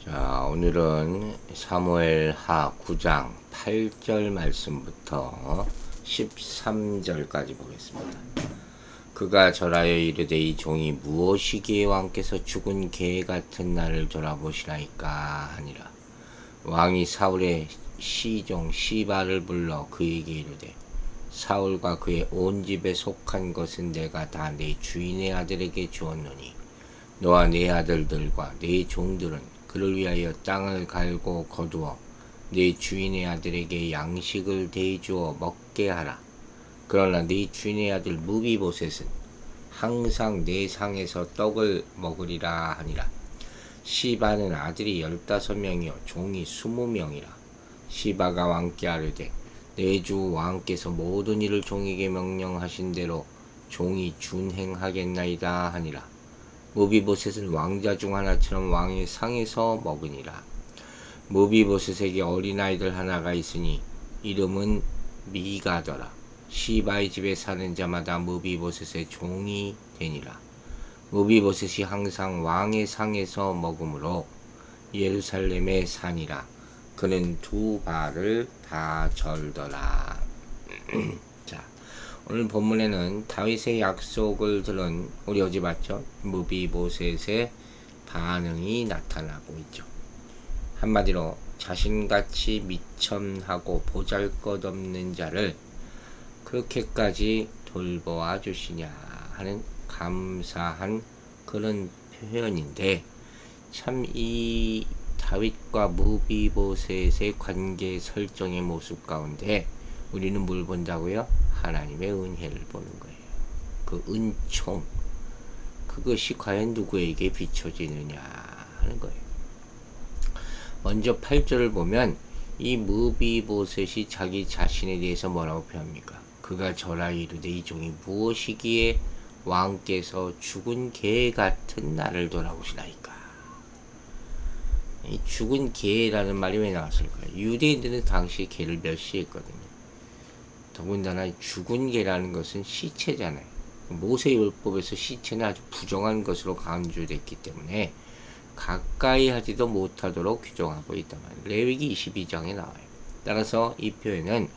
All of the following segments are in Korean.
자, 오늘은 사무엘하 9장 8절 말씀부터 13절까지 보겠습니다. 그가 절하여 이르되 이 종이 무엇이기에 왕께서 죽은 개 같은 나를 돌아보시나이까 하니라. 왕이 사울의 시종 시바를 불러 그에게 이르되 사울과 그의 온 집에 속한 것은 내가 다 내 주인의 아들에게 주었노니 너와 네 아들들과 네 종들은 그를 위하여 땅을 갈고 거두어 네 주인의 아들에게 양식을 대주어 먹게 하라. 그러나 네 주인의 아들 무비보셋은 항상 내 상에서 떡을 먹으리라 하니라. 시바는 아들이 15명이요 종이 20명이라. 시바가 왕께 아뢰되 내 주 왕께서 모든 일을 종에게 명령하신 대로 종이 준행하겠나이다 하니라. 무비보셋은 왕자 중 하나처럼 왕의 상에서 먹으니라. 무비보셋에게 어린아이들 하나가 있으니 이름은 미가더라. 시바의 집에 사는 자마다 무비보셋의 종이 되니라. 무비보셋이 항상 왕의 상에서 먹으므로 예루살렘에 사니라. 그는 두 발을 다 절더라. 자, 오늘 본문에는 다윗의 약속을 들은 우리 어제 봤죠? 무비보셋의 반응이 나타나고 있죠. 한마디로 자신같이 미천하고 보잘것없는 자를 그렇게까지 돌보아 주시냐 하는 감사한 그런 표현인데, 참 이 다윗과 무비보셋의 관계 설정의 모습 가운데 우리는 뭘 본다고요? 하나님의 은혜를 보는 거예요. 그 은총, 그것이 과연 누구에게 비춰지느냐 하는 거예요. 먼저 8절을 보면 이 무비보셋이 자기 자신에 대해서 뭐라고 표합니까? 그가 절하여 이르되 이 종이 무엇이기에 왕께서 죽은 개 같은 나를 돌아보시나이까. 이 죽은 개라는 말이 왜 나왔을까요? 유대인들은 당시 개를 멸시했거든요. 더군다나 죽은 개라는 것은 시체잖아요. 모세율법에서 시체는 아주 부정한 것으로 강조됐기 때문에 가까이 하지도 못하도록 규정하고 있단 말이에요. 레위기 22장에 나와요. 따라서 이 표현은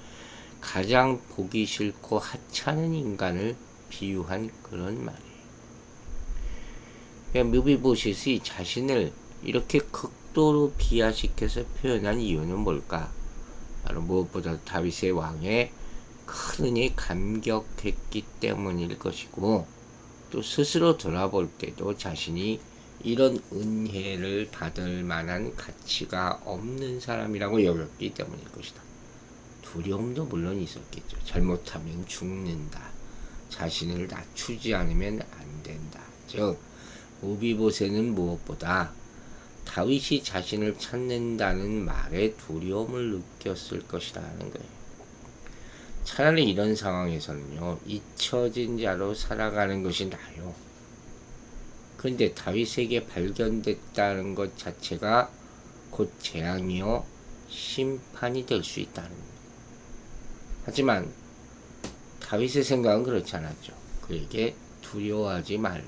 가장 보기 싫고 하찮은 인간을 비유한 그런 말이에요. 그러니까 무비보셋이 자신을 이렇게 극도로 비하시켜서 표현한 이유는 뭘까? 바로 무엇보다 다윗의 왕에 큰 은혜에 감격했기 때문일 것이고, 또 스스로 돌아볼 때도 자신이 이런 은혜를 받을 만한 가치가 없는 사람이라고 여겼기 때문일 것이다. 두려움도 물론 있었겠죠. 잘못하면 죽는다. 자신을 낮추지 않으면 안 된다. 즉 무비보셋은 무엇보다 다윗이 자신을 찾는다는 말에 두려움을 느꼈을 것이다 하는 거예요. 차라리 이런 상황에서는요, 잊혀진 자로 살아가는 것이 나아요. 그런데 다윗에게 발견됐다는 것 자체가 곧 재앙이요 심판이 될 수 있다는 거예요. 하지만 다윗의 생각은 그렇지 않았죠. 그에게 두려워하지 말라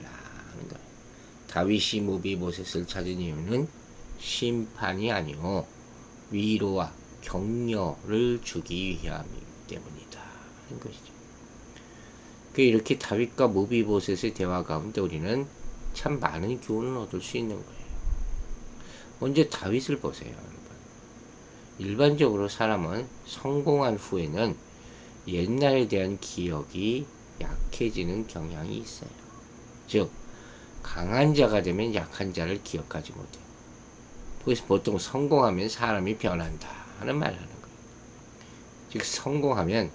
하는 거예요. 다윗이 무비보셋을 찾은 이유는 심판이 아니요 위로와 격려를 주기 위함이기 때문이다 하는 것이죠. 이렇게 다윗과 무비보셋의 대화 가운데 우리는 참 많은 교훈을 얻을 수 있는 거예요. 먼저 다윗을 보세요, 여러분. 일반적으로 사람은 성공한 후에는 옛날에 대한 기억이 약해지는 경향이 있어요. 즉 강한 자가 되면 약한 자를 기억하지 못해요. 그래서 보통 성공하면 사람이 변한다 하는 말을 하는 거예요. 즉 성공하면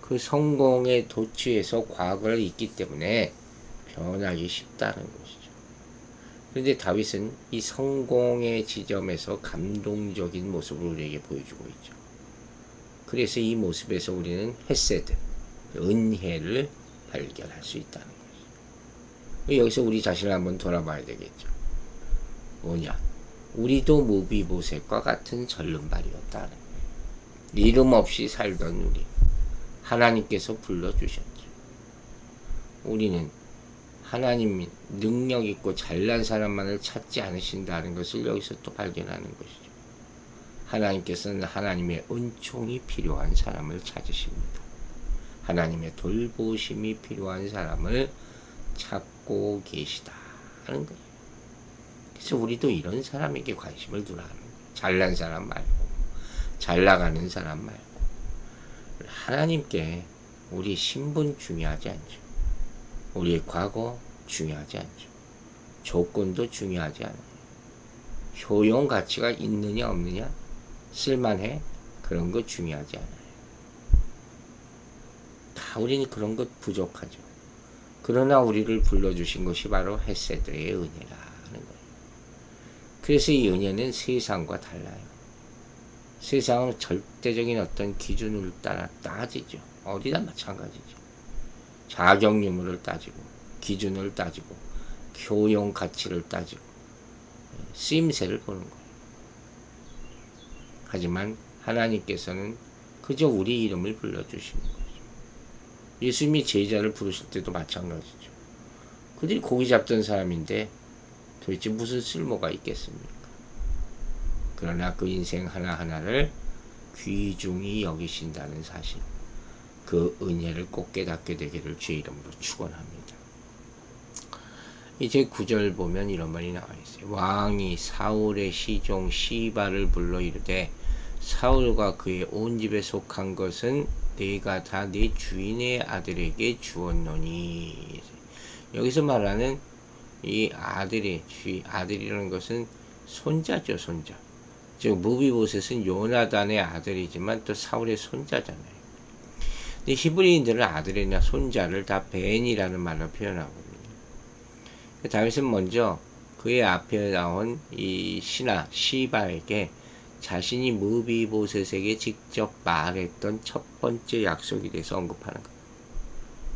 그 성공에 도취해서 과거를 잊기 때문에 변하기 쉽다는 것이죠. 그런데 다윗은 이 성공의 지점에서 감동적인 모습을 우리에게 보여주고 있죠. 그래서 이 모습에서 우리는 헤세드, 은혜를 발견할 수 있다는 거죠. 여기서 우리 자신을 한번 돌아봐야 되겠죠. 뭐냐? 우리도 무비보셋과 같은 절름발이었다는 거예요. 이름 없이 살던 우리, 하나님께서 불러주셨죠. 우리는 하나님 능력 있고 잘난 사람만을 찾지 않으신다는 것을 여기서 또 발견하는 것이죠. 하나님께서는 하나님의 은총이 필요한 사람을 찾으십니다. 하나님의 돌보심이 필요한 사람을 찾고 계시다 하는 거예요. 그래서 우리도 이런 사람에게 관심을 두라 하는 거예요. 잘난 사람 말고, 잘 나가는 사람 말고. 하나님께 우리 신분 중요하지 않죠. 우리의 과거 중요하지 않죠. 조건도 중요하지 않아요. 효용 가치가 있느냐 없느냐, 쓸만해, 그런 거 중요하지 않아요. 다 우리는 그런 것 부족하죠. 그러나 우리를 불러주신 것이 바로 헤세드의 은혜라 하는 거예요. 그래서 이 은혜는 세상과 달라요. 세상은 절대적인 어떤 기준을 따라 따지죠. 어디나 마찬가지죠. 자격 유무를 따지고, 기준을 따지고, 효용 가치를 따지고, 쓰임새를 보는 거예요. 하지만 하나님께서는 그저 우리 이름을 불러주시는 거죠. 예수님이 제자를 부르실 때도 마찬가지죠. 그들이 고기 잡던 사람인데 도대체 무슨 쓸모가 있겠습니까? 그러나 그 인생 하나하나를 귀중히 여기신다는 사실, 그 은혜를 꼭 깨닫게 되기를 주의 이름으로 축원합니다. 이제 9절 보면 이런 말이 나와 있어요. 왕이 사울의 시종 시바를 불러 이르되 사울과 그의 온 집에 속한 것은 내가 다 내 주인의 아들에게 주었노니. 여기서 말하는 이 아들이라는 것은 손자죠, 손자. 즉 무비보셋은 요나단의 아들이지만 또 사울의 손자잖아요. 근데 히브리인들은 아들이나 손자를 다 벤이라는 말로 표현하거든요. 다윗은 먼저 그의 앞에 나온 이 신하 시바에게 자신이 무비보셋에게 직접 말했던 첫 번째 약속에 대해서 언급하는 것.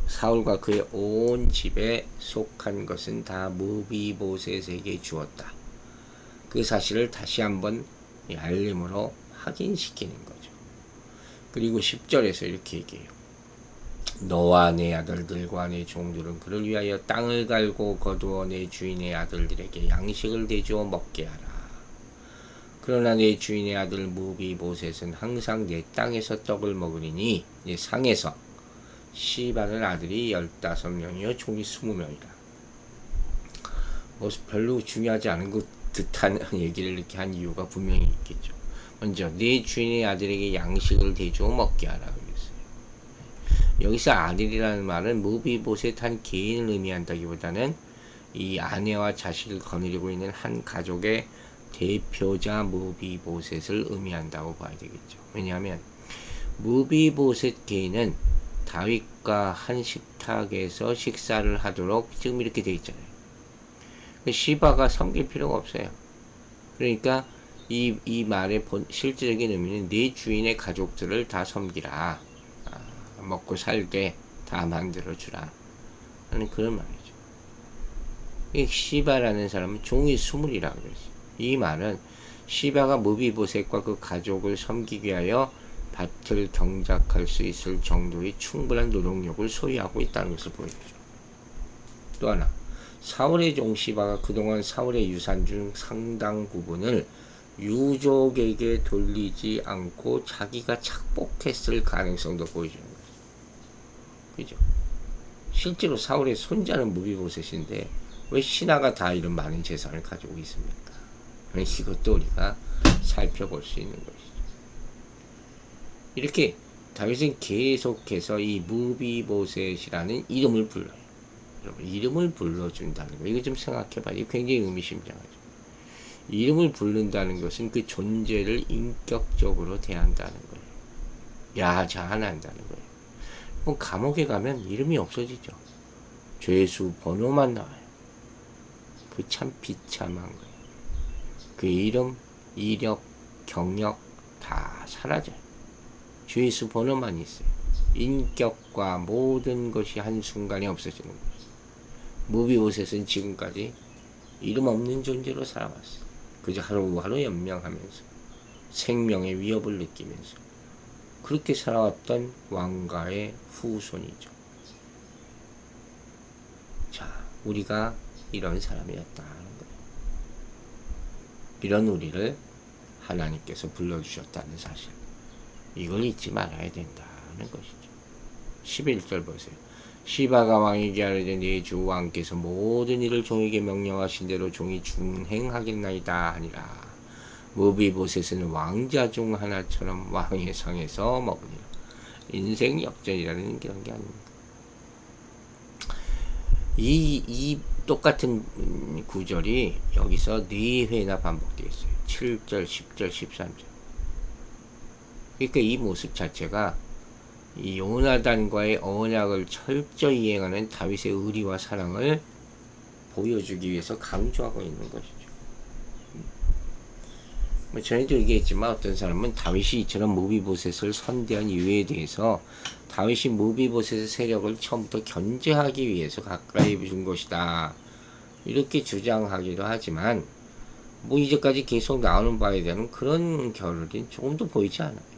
사울과 그의 온 집에 속한 것은 다 무비보셋에게 주었다. 그 사실을 다시 한번 알림으로 확인시키는 거죠. 그리고 10절에서 이렇게 얘기해요. 너와 내 아들들과 내 종들은 그를 위하여 땅을 갈고 거두어 내 주인의 아들들에게 양식을 대주어 먹게 하라. 그러나 내 주인의 아들 무비보셋은 항상 내 땅에서 떡을 먹으리니 내 상에서 시바는 아들이 15명이요 종이 20명이라. 뭐 별로 중요하지 않은 것 듯한 얘기를 이렇게 한 이유가 분명히 있겠죠. 먼저 내 주인의 아들에게 양식을 대주어 먹게 하라 그랬어요. 여기서 아들이라는 말은 무비보셋 한 개인을 의미한다기보다는 이 아내와 자식을 거느리고 있는 한 가족의 대표자 무비보셋을 의미한다고 봐야 되겠죠. 왜냐하면 무비보셋 개인은 다윗과 한 식탁에서 식사를 하도록 지금 이렇게 되어 있잖아요. 시바가 섬길 필요가 없어요. 그러니까 이 말의 실질적인 의미는 네 주인의 가족들을 다 섬기라. 먹고 살게 다 만들어주라. 하는 그런 말이죠. 이 시바라는 사람은 종이 20이라고 그랬어요. 이 말은 시바가 무비보셋과 그 가족을 섬기기 위하여 밭을 경작할 수 있을 정도의 충분한 노동력을 소유하고 있다는 것을 보여주죠. 또 하나, 사울의 종 시바가 그동안 사울의 유산 중 상당 부분을 유족에게 돌리지 않고 자기가 착복했을 가능성도 보여주는 거죠. 그죠? 실제로 사울의 손자는 무비보셋인데 왜 신하가 다 이런 많은 재산을 가지고 있습니까? 이것도 우리가 살펴볼 수 있는 것이죠. 이렇게 다윗은 계속해서 이 무비보셋이라는 이름을 불러요. 여러분, 이름을 불러준다는 거, 이거 좀 생각해봐요. 이거 굉장히 의미심장하죠. 이름을 부른다는 것은 그 존재를 인격적으로 대한다는 거예요. 야자한다는 거예요. 그럼 감옥에 가면 이름이 없어지죠. 죄수 번호만 나와요. 그 참 비참한 거예요. 그 이름, 이력, 경력 다 사라져요. 죄수 번호만 있어요. 인격과 모든 것이 한순간에 없어지는 거예요. 무비보셋은 지금까지 이름 없는 존재로 살아왔어요. 그저 하루하루 연명하면서 생명의 위협을 느끼면서 그렇게 살아왔던 왕가의 후손이죠. 자, 우리가 이런 사람이었다 하는 거예요. 이런 우리를 하나님께서 불러주셨다는 사실, 이걸 잊지 말아야 된다는 것이죠. 11절 보세요. 시바가 왕에게 아뢰되 네 주 왕께서 모든 일을 종에게 명령하신 대로 종이 준행하겠나이다 하니라. 무비보셋은 왕자 중 하나처럼 왕의 상에서 먹으니라. 인생 역전이라는 그런 게 아닙니다. 이 똑같은 구절이 여기서 4회나 반복되어 있어요. 7절, 10절, 13절. 그러니까 이 모습 자체가 이 요나단과의 언약을 철저히 이행하는 다윗의 의리와 사랑을 보여주기 위해서 강조하고 있는 것이죠. 전에도 얘기했지만 어떤 사람은 다윗이 이처럼 무비보셋을 선대한 이유에 대해서 다윗이 무비보셋의 세력을 처음부터 견제하기 위해서 가까이 준 것이다, 이렇게 주장하기도 하지만 뭐 이제까지 계속 나오는 바에 대한 그런 결론이 조금도 보이지 않아요.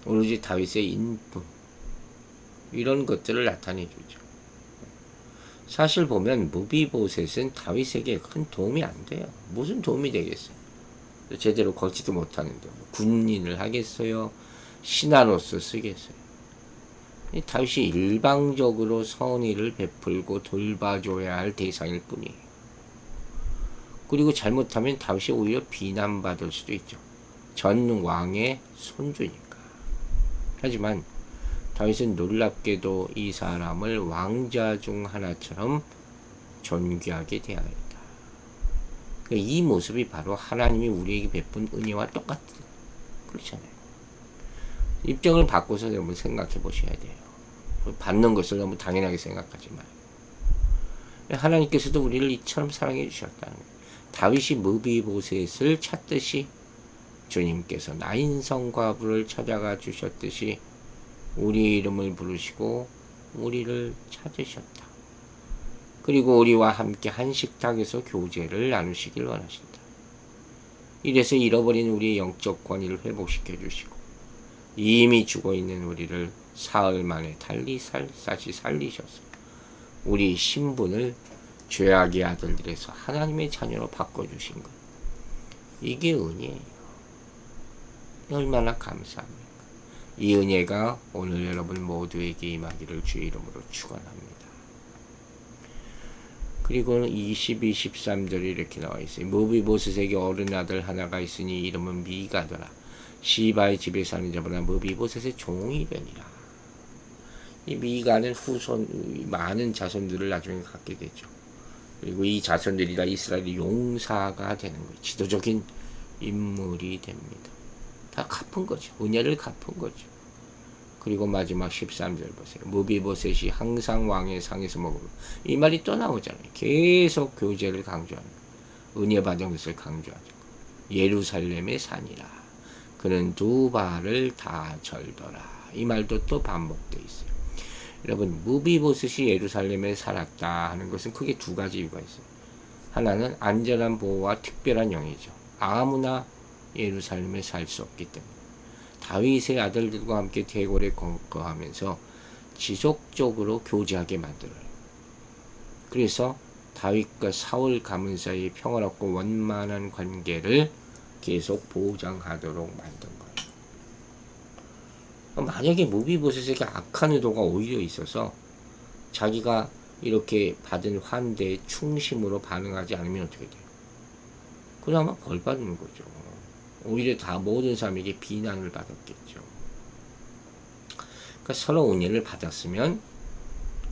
오로지 다윗의 인품, 이런 것들을 나타내주죠. 사실 보면 무비보셋은 다윗에게 큰 도움이 안 돼요. 무슨 도움이 되겠어요? 제대로 걷지도 못하는데 군인을 하겠어요? 신하로서 쓰겠어요? 다윗이 일방적으로 선의를 베풀고 돌봐줘야 할 대상일 뿐이에요. 그리고 잘못하면 다윗이 오히려 비난받을 수도 있죠. 전 왕의 손주니까. 하지만 다윗은 놀랍게도 이 사람을 왕자 중 하나처럼 존귀하게 대하였다. 이 모습이 바로 하나님이 우리에게 베푼 은혜와 똑같은, 그렇잖아요. 입장을 바꿔서 여러분 생각해 보셔야 돼요. 받는 것을 너무 당연하게 생각하지 마요. 하나님께서도 우리를 이처럼 사랑해 주셨다는 거예요. 다윗이 무비보셋을 찾듯이 주님께서 나인성과부를 찾아가 주셨듯이 우리 이름을 부르시고 우리를 찾으셨다. 그리고 우리와 함께 한 식탁에서 교제를 나누시길 원하신다. 이래서 잃어버린 우리의 영적 권위를 회복시켜 주시고 이미 죽어있는 우리를 사흘 만에 다시 살리셔서 우리 신분을 죄악의 아들들에서 하나님의 자녀로 바꿔주신 것, 이게 은혜예요. 얼마나 감사합니까? 이 은혜가 오늘 여러분 모두에게 임하기를 주의 이름으로 축원합니다. 그리고 22, 13절이 이렇게 나와 있어요. 무비보셋에게 어른 아들 하나가 있으니 이름은 미가더라. 시바의 집에 사는 자보다 무비보셋의 종이 되니라. 이 미가는 후손, 많은 자손들을 나중에 갖게 되죠. 그리고 이 자손들이 다 이스라엘의 용사가 되는 거예요. 지도적인 인물이 됩니다. 다 갚은 거죠. 은혜를 갚은 거죠. 그리고 마지막 13절 보세요. 무비보셋이 항상 왕의 상에서 먹으면, 이 말이 또 나오잖아요. 계속 교제를 강조하는, 은혜 받은 것을 강조하죠. 예루살렘의 산이라 그는 두 발을 다 절더라. 이 말도 또 반복되어 있어요. 여러분, 무비보셋이 예루살렘에 살았다 하는 것은 크게 두 가지 이유가 있어요. 하나는 안전한 보호와 특별한 영이죠. 아무나 예루살렘에 살 수 없기 때문에 다윗의 아들들과 함께 대궐에 거하면서 지속적으로 교제하게 만들어요. 그래서 다윗과 사울 가문 사이의 평화롭고 원만한 관계를 계속 보장하도록 만든 거예요. 만약에 무비보셋에게 악한 의도가 오히려 있어서 자기가 이렇게 받은 환대에 충심으로 반응하지 않으면 어떻게 돼요? 그나마 벌 받는 거죠. 오히려 다 모든 사람에게 비난을 받았겠죠. 그러니까 서로 은혜를 받았으면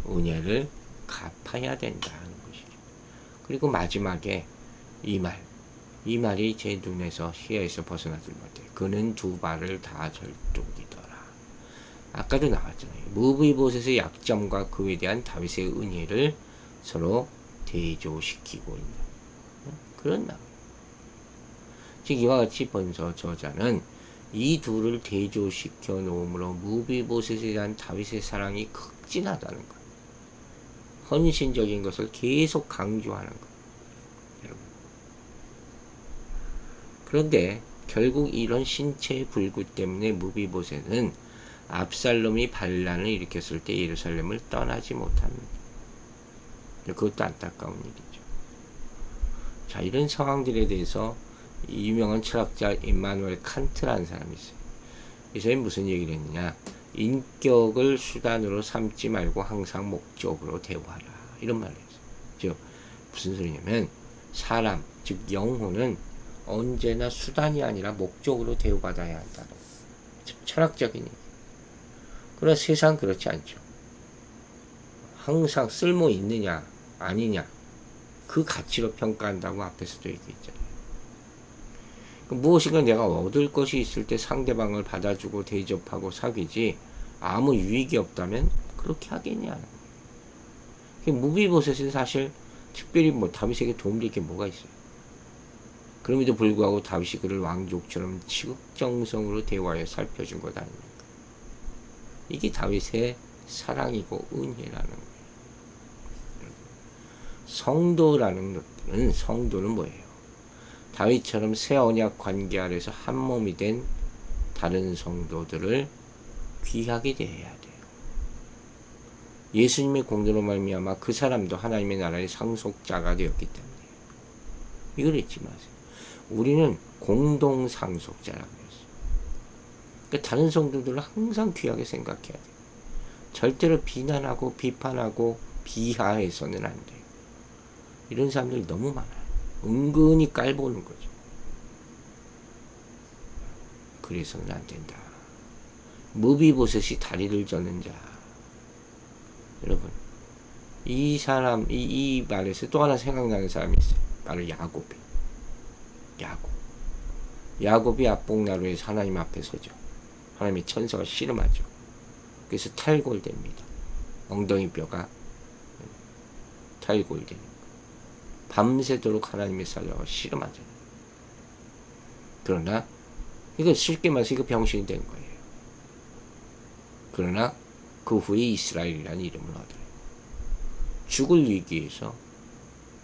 은혜를 갚아야 된다는 것이죠. 그리고 마지막에 이 말이 제 눈에서 시야에서 벗어나질 못해. 그는 두 발을 다 절뚝이더라. 아까도 나왔잖아요. 무비보셋의 약점과 그에 대한 다윗의 은혜를 서로 대조시키고 있는 그런 말. 즉 이와 같이 본서 저자는 이 둘을 대조시켜 놓음으로 무비보셋에 대한 다윗의 사랑이 극진하다는 것, 헌신적인 것을 계속 강조하는 것. 그런데 결국 이런 신체의 불구 때문에 무비보셋은 압살롬이 반란을 일으켰을 때 예루살렘을 떠나지 못합니다. 그것도 안타까운 일이죠. 자, 이런 상황들에 대해서 유명한 철학자 임마누엘 칸트라는 사람이 있어요. 이 사람이 무슨 얘기를 했느냐, 인격을 수단으로 삼지 말고 항상 목적으로 대우하라, 이런 말을 했어요. 즉 무슨 소리냐면, 사람, 즉 영혼은 언제나 수단이 아니라 목적으로 대우받아야 한다는, 철학적인 얘기. 그러나 세상 그렇지 않죠. 항상 쓸모 있느냐 아니냐, 그 가치로 평가한다고 앞에서도 얘기했잖아요. 무엇인가 내가 얻을 것이 있을 때 상대방을 받아주고 대접하고 사귀지, 아무 유익이 없다면 그렇게 하겠냐. 무비보셋은 사실 특별히 다윗에게 도움될 게 뭐가 있어요. 그럼에도 불구하고 다윗이 그를 왕족처럼 지극정성으로 대화해 살펴준 것 아닙니까? 이게 다윗의 사랑이고 은혜라는 거예요. 성도는 뭐예요? 다윗처럼 새 언약 관계 아래서 한 몸이 된 다른 성도들을 귀하게 대해야 돼요. 예수님의 공로로 말미암아 그 사람도 하나님의 나라의 상속자가 되었기 때문에. 이걸 잊지 마세요. 우리는 공동 상속자라고 했어요. 그러니까 다른 성도들을 항상 귀하게 생각해야 돼요. 절대로 비난하고 비판하고 비하해서는 안 돼요. 이런 사람들이 너무 많아요. 은근히 깔보는 거죠. 그래서는 안 된다. 무비보셋이 다리를 저는 자. 여러분, 이 사람, 이 말에서 또 하나 생각나는 사람이 있어요. 바로 야곱이 압봉나루에서 하나님 앞에 서죠. 하나님의 천사가 씨름하죠. 그래서 탈골됩니다. 엉덩이 뼈가 탈골되는 거예요. 밤새도록 하나님의 사자와 씨름하죠. 그러나 이거 쉽게 말해서 이거 병신이 된 거예요. 그러나 그 후에 이스라엘이라는 이름을 얻어요. 죽을 위기에서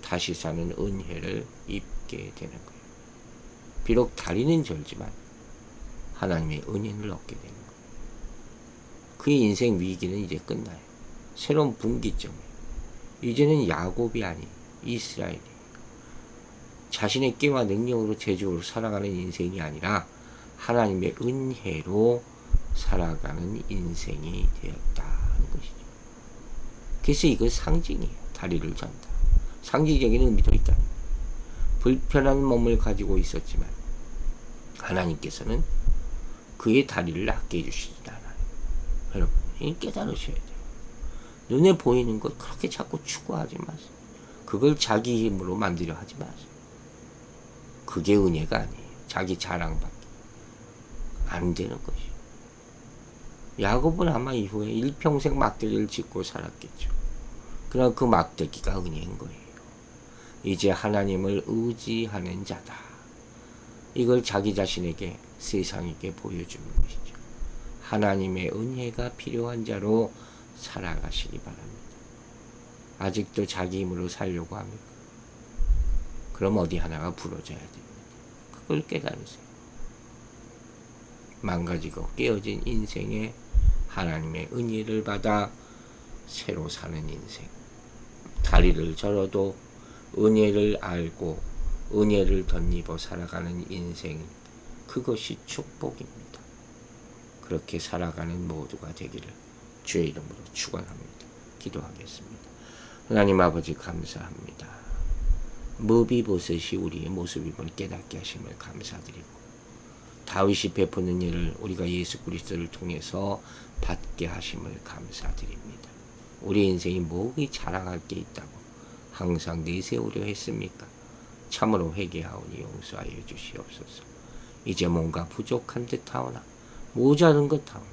다시 사는 은혜를 입게 되는 거예요. 비록 다리는 절지만 하나님의 은혜를 얻게 되는 거예요. 그의 인생 위기는 이제 끝나요. 새로운 분기점이에요. 이제는 야곱이 아닌 이스라엘이 자신의 깨와 능력으로 제주로 살아가는 인생이 아니라 하나님의 은혜로 살아가는 인생이 되었다는 것이죠. 그래서 이건 상징이에요. 다리를 전다. 상징적인 의미도 있다. 불편한 몸을 가지고 있었지만 하나님께서는 그의 다리를 낫게 해주시지 않아요. 여러분, 이걸 깨달으셔야 돼요. 눈에 보이는 것 그렇게 자꾸 추구하지 마세요. 그걸 자기 힘으로 만들려 하지 마세요. 그게 은혜가 아니에요. 자기 자랑받기. 안 되는 것이에요. 야곱은 아마 이후에 일평생 막대기를 짚고 살았겠죠. 그러나 그 막대기가 은혜인 거예요. 이제 하나님을 의지하는 자다. 이걸 자기 자신에게, 세상에게 보여주는 것이죠. 하나님의 은혜가 필요한 자로 살아가시기 바랍니다. 아직도 자기 힘으로 살려고 합니까? 그럼 어디 하나가 부러져야 됩니다. 그걸 깨달으세요. 망가지고 깨어진 인생에 하나님의 은혜를 받아 새로 사는 인생. 다리를 절어도 은혜를 알고 은혜를 덧입어 살아가는 인생. 그것이 축복입니다. 그렇게 살아가는 모두가 되기를 주의 이름으로 축원합니다. 기도하겠습니다. 하나님 아버지 감사합니다. 무비보셋이 우리의 모습임을 깨닫게 하심을 감사드리고, 다윗이 베푸는 일을 우리가 예수 그리스도를 통해서 받게 하심을 감사드립니다. 우리 인생이 뭐이 자랑할 게 있다고 항상 내세우려 했습니까? 참으로 회개하오니 용서하여 주시옵소서. 이제 뭔가 부족한 듯하오나 모자른 것 하오나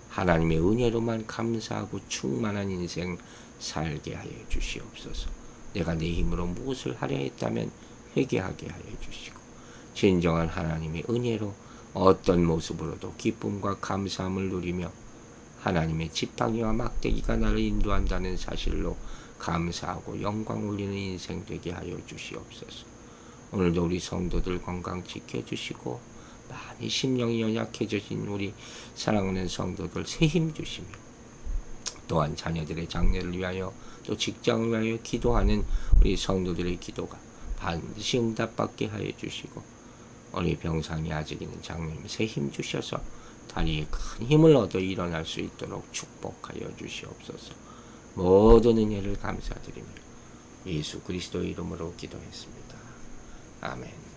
하나님의 은혜로만 감사하고 충만한 인생 살게 하여 주시옵소서. 내가 내 힘으로 무엇을 하려 했다면 회개하게 하여 주시고, 진정한 하나님의 은혜로 어떤 모습으로도 기쁨과 감사함을 누리며 하나님의 지팡이와 막대기가 나를 인도한다는 사실로 감사하고 영광 올리는 인생 되게 하여 주시옵소서. 오늘도 우리 성도들 건강 지켜주시고, 많이 심령이 연약해지신 우리 사랑하는 성도들 새 힘 주시며, 또한 자녀들의 장래를 위하여 또 직장을 위하여 기도하는 우리 성도들의 기도가 반드시 응답받게 하여 주시고, 우리 병상이 아직 있는 장로님 새 힘 주셔서 다리에 큰 힘을 얻어 일어날 수 있도록 축복하여 주시옵소서. 모든 은혜를 감사드리며 예수 그리스도의 이름으로 기도했습니다. 아멘.